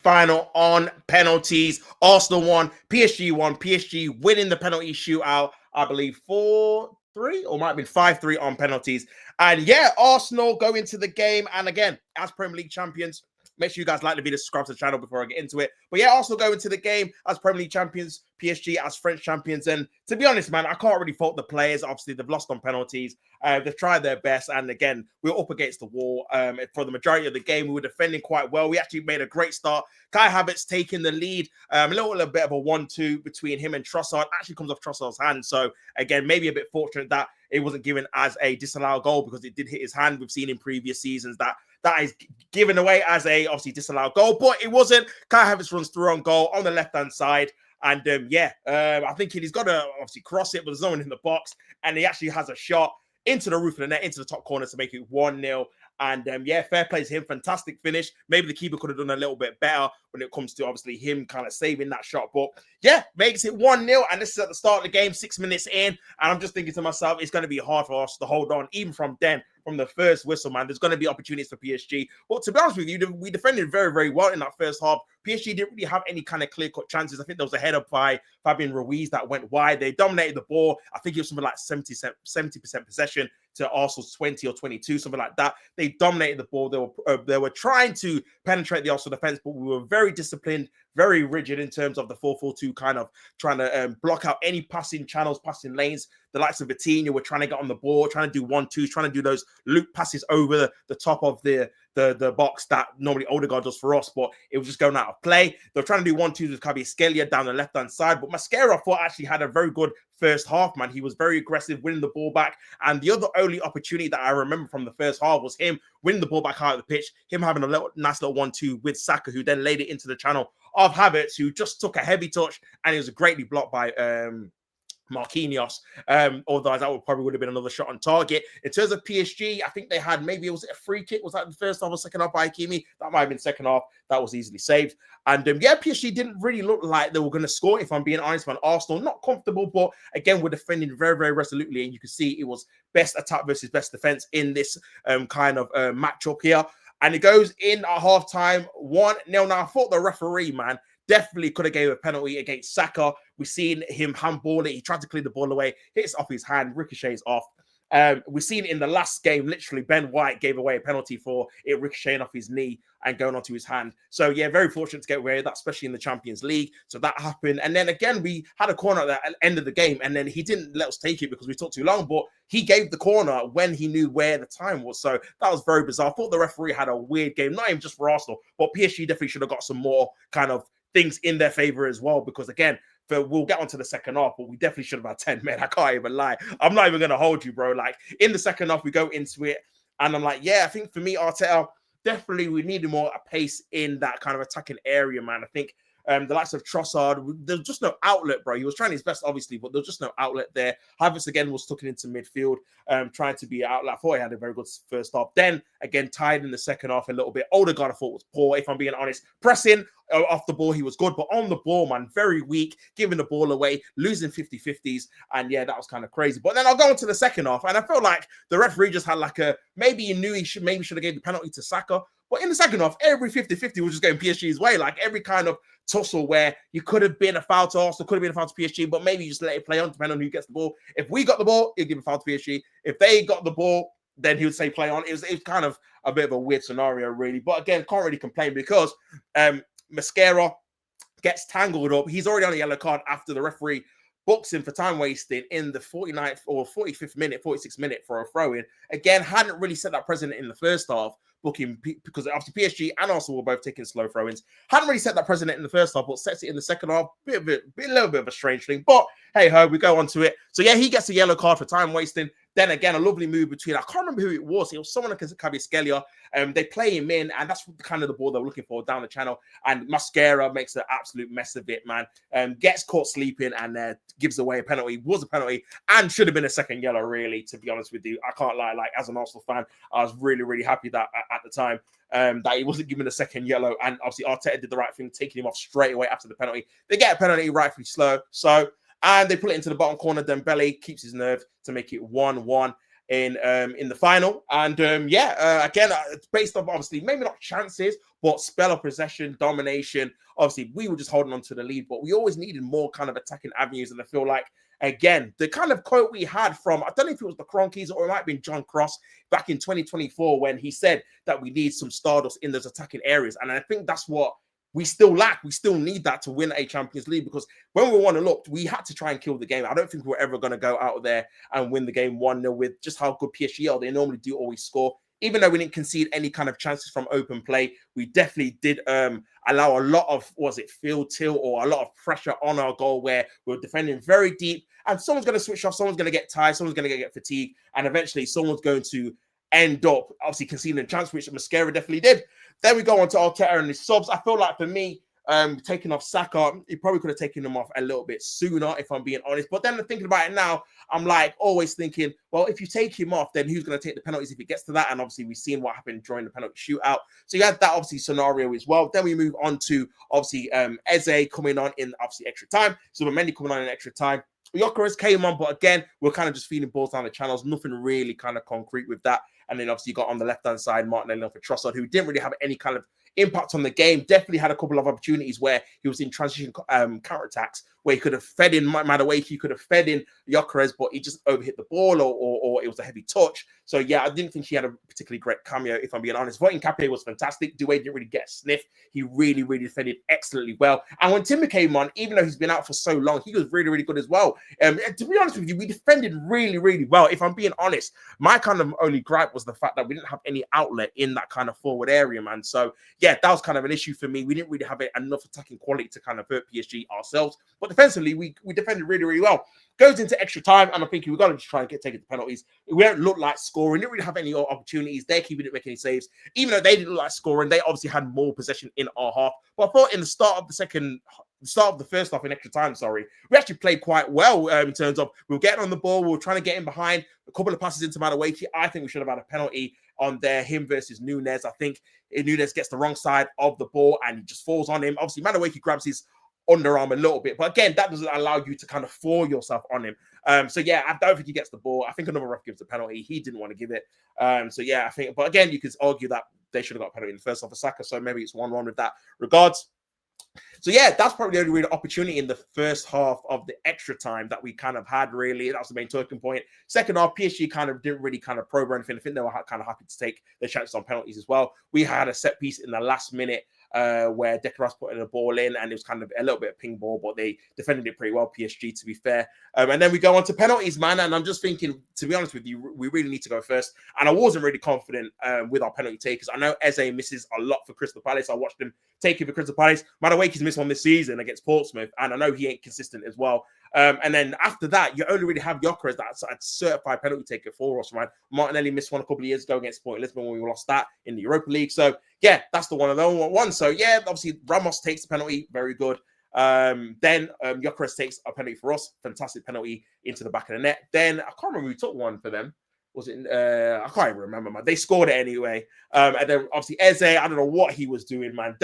Final on penalties. Arsenal won, PSG winning the penalty shootout, I believe 4-3 or might have been 5-3 on penalties. And yeah, Arsenal go into the game. And again, as Premier League champions, make sure you guys like the video, subscribe to the channel before I get into it. But yeah, Arsenal go into the game as Premier League champions, PSG as French champions. And to be honest, man, I can't really fault the players. Obviously, they've lost on penalties. They've tried their best. And again, we were up against the wall. For the majority of the game, we were defending quite well. We actually made a great start. Kai Havertz taking the lead. A little bit of a 1-2 between him and Trossard. Actually comes off Trossard's hand. So again, maybe a bit fortunate that it wasn't given as a disallowed goal because it did hit his hand. We've seen in previous seasons that is given away as a obviously disallowed goal, but it wasn't. Kai Havertz runs through on goal on the left-hand side. And I think he's got to obviously cross it, but there's no one in the box. And he actually has a shot into the roof of the net, into the top corner to make it 1-0. And fair play to him. Fantastic finish. Maybe the keeper could have done a little bit better when it comes to obviously him kind of saving that shot. But yeah, makes it 1-0. And this is at the start of the game, 6 minutes in. And I'm just thinking to myself, it's going to be hard for us to hold on, even from then. From the first whistle, man, there's going to be opportunities for PSG. But to be honest with you, we defended very, very well in that first half. PSG didn't really have any kind of clear-cut chances. I think there was a header by Fabian Ruiz that went wide. They dominated the ball. I think it was something like 70% possession to Arsenal's 20 or 22, something like that. They dominated the ball. They were trying to penetrate the Arsenal defense, but we were very disciplined, very rigid in terms of the 4-4-2, kind of trying to block out any passing channels, passing lanes. The likes of Vitinha were trying to get on the ball, trying to do 1-2s, trying to do those loop passes over the top of the box that normally Odegaard does for us, but it was just going out of play. They were trying to do 1-2s with Kvaratskhelia down the left-hand side, but Mascara, I thought, actually had a very good first half, man. He was very aggressive, winning the ball back, and the other only opportunity that I remember from the first half was him winning the ball back out of the pitch, him having a nice little 1-2 with Saka, who then laid it into the channel of Havertz, who just took a heavy touch, and it was greatly blocked by Marquinhos. Otherwise, that would have been another shot on target. In terms of PSG, I think they had maybe was it a free kick? Was that the first half or second half by Hakimi? That might have been second half. That was easily saved. And PSG didn't really look like they were going to score, if I'm being honest, man. Arsenal, not comfortable, but again, we're defending very, very resolutely. And you can see it was best attack versus best defense in this kind of matchup here. And it goes in at halftime 1-0. Now, I thought the referee, man, definitely could have gave a penalty against Saka. We've seen him handball it. He tried to clear the ball away, hits off his hand, ricochets off. We've seen in the last game, literally, Ben White gave away a penalty for it ricocheting off his knee and going onto his hand. So, yeah, very fortunate to get away with that, especially in the Champions League. So that happened. And then, again, we had a corner at the end of the game, and then he didn't let us take it because we took too long, but he gave the corner when he knew where the time was. So that was very bizarre. I thought the referee had a weird game, not even just for Arsenal, but PSG definitely should have got some more kind of things in their favor as well, because, again, we'll get onto the second half, but we definitely should have had 10 men. I can't even lie. I'm not even going to hold you, bro. Like, in the second half, we go into it, and I'm like, yeah, I think for me, Arteta, definitely we needed more pace in that kind of attacking area, man. I think the likes of Trossard, there's just no outlet, bro. He was trying his best, obviously, but there's just no outlet there. Havertz, again, was tucking into midfield, trying to be an outlet. I thought he had a very good first half. Then, again, tied in the second half a little bit. Odegaard, I thought, was poor, if I'm being honest. Pressing off the ball, he was good, but on the ball, man, very weak, giving the ball away, losing 50-50s, and yeah, that was kind of crazy. But then I'll go into the second half, and I felt like the referee just had like maybe he knew he should have gave the penalty to Saka, but in the second half, every 50-50 was just going PSG's way, like every kind of tussle where you could have been a foul to Arsenal, could have been a foul to PSG, but maybe you just let it play on, depending on who gets the ball. If we got the ball, he'd give a foul to PSG. If they got the ball, then he would say play on. It was kind of a bit of a weird scenario, really. But again, can't really complain because Mascara gets tangled up. He's already on a yellow card after the referee books him for time wasting in the 49th or 46th minute for a throw-in. Again, hadn't really set that precedent in the first half, booking because obviously PSG and Arsenal were both taking slow throw-ins. Hadn't really set that precedent in the first half, but sets it in the second half. A little bit of a strange thing, but hey-ho, we go on to it. So yeah, he gets a yellow card for time wasting. Then again, a lovely move between, I can't remember who it was. It was someone like Kvaratskhelia. They play him in, and that's kind of the ball they were looking for down the channel. And Mascara makes an absolute mess of it, man. Gets caught sleeping and gives away a penalty. Was a penalty and should have been a second yellow, really, to be honest with you. I can't lie. Like, as an Arsenal fan, I was really, really happy that at the time that he wasn't given a second yellow. And obviously, Arteta did the right thing, taking him off straight away after the penalty. They get a penalty, rightfully slow. And they put it into the bottom corner. Dembele keeps his nerve to make it 1-1. in the final. And again, it's based on obviously maybe not chances, but spell of possession, domination. Obviously, we were just holding on to the lead, but we always needed more kind of attacking avenues. And I feel like, again, the kind of quote we had from, I don't know if it was the Kroenkes or it might have been John Cross back in 2024 when he said that we need some stardust in those attacking areas. And I think that's what we still lack. We still need that to win a Champions League, because when we want to look, we had to try and kill the game. I don't think we're ever going to go out there and win the game 1-0 with just how good PSG are. They normally do always score. Even though we didn't concede any kind of chances from open play, we definitely did allow a lot of, field tilt or a lot of pressure on our goal where we were defending very deep. And someone's going to switch off, someone's going to get tired, someone's going to get fatigued, and eventually someone's going to end up obviously conceding a chance, which Mascara definitely did. Then we go on to Arteta and his subs. I feel like for me, taking off Saka, he probably could have taken him off a little bit sooner, if I'm being honest. But then thinking about it now, I'm like always thinking, well, if you take him off, then who's going to take the penalties if it gets to that? And obviously we've seen what happened during the penalty shootout. So you had that obviously scenario as well. Then we move on to obviously Eze coming on in obviously extra time. So Mendy coming on in extra time. Gyökeres came on, but again, we're kind of just feeding balls down the channels. Nothing really kind of concrete with that. And then obviously you got on the left-hand side, Martinelli for Trossard, who didn't really have any kind of impact on the game. Definitely had a couple of opportunities where he was in transition counterattacks, where he could have fed in Madueke, he could have fed in Gyökeres, but he just overhit the ball or it was a heavy touch. So yeah, I didn't think he had a particularly great cameo, if I'm being honest. Nketiah was fantastic. Doué didn't really get a sniff. He really, really defended excellently well. And when Timber came on, even though he's been out for so long, he was really, really good as well. To be honest with you, we defended really, really well. If I'm being honest, my kind of only gripe was the fact that we didn't have any outlet in that kind of forward area, man. So yeah, that was kind of an issue for me. We didn't really have enough attacking quality to kind of hurt PSG ourselves. But defensively, we defended really, really well. Goes into extra time, and I'm thinking we've got to just try and take it to penalties. We don't look like scoring. Didn't really have any opportunities. Their keeper didn't make any saves. Even though they didn't look like scoring, they obviously had more possession in our half. But I thought in the start of the first half in extra time, we actually played quite well in terms of we were getting on the ball, we were trying to get in behind, a couple of passes into Madueke. I think we should have had a penalty on there, him versus Nunes. I think Nunes gets the wrong side of the ball and he just falls on him. Obviously, Madueke grabs his underarm a little bit, but again, that doesn't allow you to kind of fall yourself on him. So yeah, I don't think he gets the ball. I think another ref gives the penalty. He didn't want to give it. So yeah, I think, but again, you could argue that they should have got a penalty in the first half of Saka, so maybe it's 1-1 with that regards. So yeah, that's probably the only real opportunity in the first half of the extra time that we kind of had, really. That was the main talking point. Second half, PSG kind of didn't really kind of probe anything. I think they were kind of happy to take their chances on penalties as well. We had a set piece in the last minute where Declan Rice put in a ball in, and it was kind of a little bit of ping ball, but they defended it pretty well, PSG, to be fair. And then we go on to penalties, man, and I'm just thinking, to be honest with you, we really need to go first. And I wasn't really confident with our penalty takers. I know Eze misses a lot for Crystal Palace. I watched him take it for Crystal Palace. Madueke's missed one this season against Portsmouth, and I know he ain't consistent as well. And then after that, you only really have Gyökeres that's a certified penalty taker for us, man. Martinelli missed one a couple of years ago against Sporting Lisbon when we lost that in the Europa League. So yeah, that's the one and only one. So yeah, obviously Ramos takes the penalty, very good. Then Gyökeres takes a penalty for us, fantastic penalty into the back of the net. Then I can't remember who took one for them. Was it? I can't even remember, man. They scored it anyway. And then obviously Eze, I don't know what he was doing, man.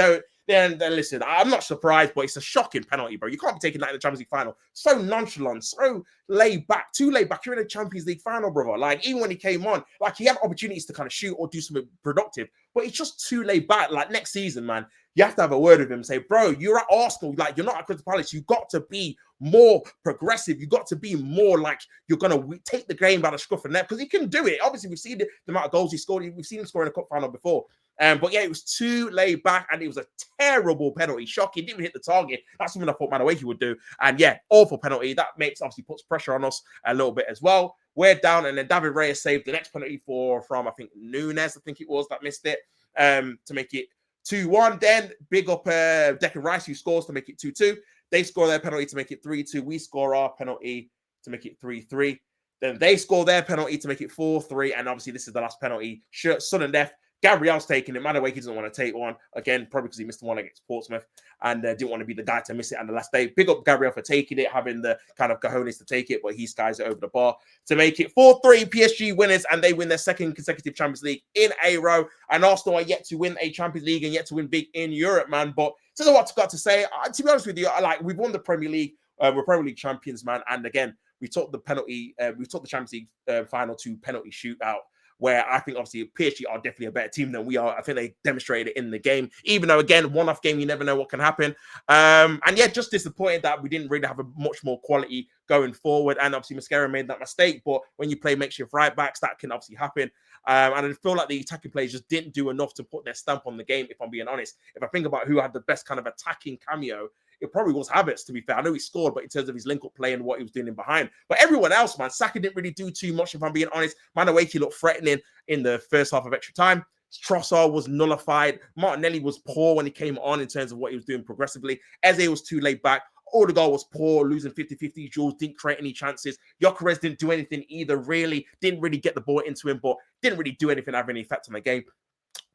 Then listen, I'm not surprised, but it's a shocking penalty, bro. You can't be taking that in the Champions League final. So nonchalant, so laid back, too laid back. You're in a Champions League final, brother. Like, even when he came on, like, he had opportunities to kind of shoot or do something productive, but it's just too laid back. Like, next season, man, you have to have a word with him and say, bro, you're at Arsenal. Like, you're not at Crystal Palace. You've got to be more progressive. You've got to be more like you're going to take the game by the scruff of the neck, because he can do it. Obviously, we've seen the amount of goals he scored. We've seen him score in a cup final before. But yeah, it was too laid back, and it was a terrible penalty. Shocking. Didn't even hit the target. That's something I thought Madueke would do. And yeah, awful penalty. That obviously puts pressure on us a little bit as well. We're down, and then David Raya saved the next penalty from I think Nunes, I think it was, that missed it, to make it 2-1. Then big up Declan Rice, who scores to make it 2-2. They score their penalty to make it 3-2. We score our penalty to make it 3-3. Then they score their penalty to make it 4-3. And obviously, this is the last penalty. Sudden death. Gabriel's taking it. Madueke doesn't want to take one. Again, probably because he missed the one against Portsmouth and didn't want to be the guy to miss it on the last day. Big up Gabriel for taking it, having the kind of cojones to take it, but he skies it over the bar to make it 4-3 PSG winners, and they win their second consecutive Champions League in a row. And Arsenal are yet to win a Champions League and yet to win big in Europe, man. But this is what I've got to say. To be honest with you, we've won the Premier League. We're Premier League champions, man. And again, we took the Champions League final to penalty shootout, where I think obviously PSG are definitely a better team than we are. I think they demonstrated it in the game, even though again, one-off game, you never know what can happen. And yeah, just disappointed that we didn't really have a much more quality going forward. And obviously Mascara made that mistake, but when you play makeshift right backs, that can obviously happen. And I feel like the attacking players just didn't do enough to put their stamp on the game, if I'm being honest. If I think about who had the best kind of attacking cameo, it probably was Havertz, to be fair. I know he scored, but in terms of his link-up play and what he was doing in behind. But everyone else, man, Saka didn't really do too much, if I'm being honest. Madueke looked threatening in the first half of extra time. Trossard was nullified. Martinelli was poor when he came on in terms of what he was doing progressively. Eze was too laid back. Odegaard was poor, losing 50-50 duels, didn't create any chances. Gyökeres didn't do anything either, really. Didn't really get the ball into him, but didn't really do anything, have any effect on the game.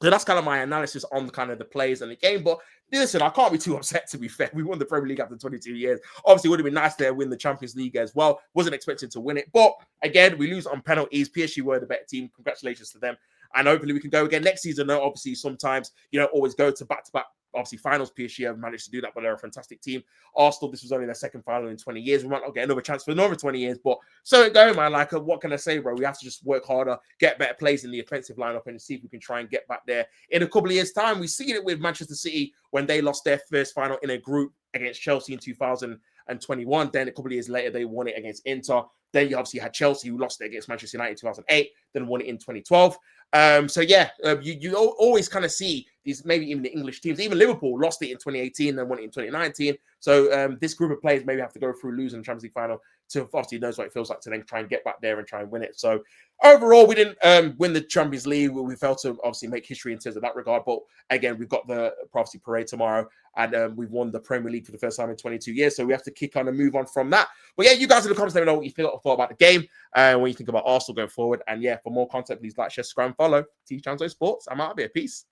So that's kind of my analysis on kind of the players and the game. But listen, I can't be too upset, to be fair. We won the Premier League after 22 years. Obviously, it would have been nice to win the Champions League as well. Wasn't expecting to win it. But again, we lose on penalties. PSG were the better team. Congratulations to them. And hopefully we can go again next season. Though obviously, sometimes you don't always go to back-to-back, obviously, finals. PSG have managed to do that, but they're a fantastic team. Arsenal, this was only their second final in 20 years. We might not get another chance for another 20 years, but so it go, man. Like, what can I say, bro? We have to just work harder, get better plays in the offensive lineup, and see if we can try and get back there in a couple of years' time. We've seen it with Manchester City when they lost their first final in a group against Chelsea in 2021. Then a couple of years later, they won it against Inter. Then you obviously had Chelsea, who lost it against Manchester United in 2008, then won it in 2012. So yeah, you always kind of see these, maybe even the English teams, even Liverpool lost it in 2018, then won it in 2019. So this group of players maybe have to go through losing the Champions League final to obviously knows what it feels like to then try and get back there and try and win it. So overall, we didn't win the Champions League. We failed to obviously make history in terms of that regard. But again, we've got the prophecy parade tomorrow, and we've won the Premier League for the first time in 22 years. So we have to kick on and move on from that. But yeah, you guys in the comments let me know what you thought about the game and what you think about Arsenal going forward. And yeah, for more content, please like, share, subscribe, and follow. T Chanzo Sports. I'm out of here. Peace.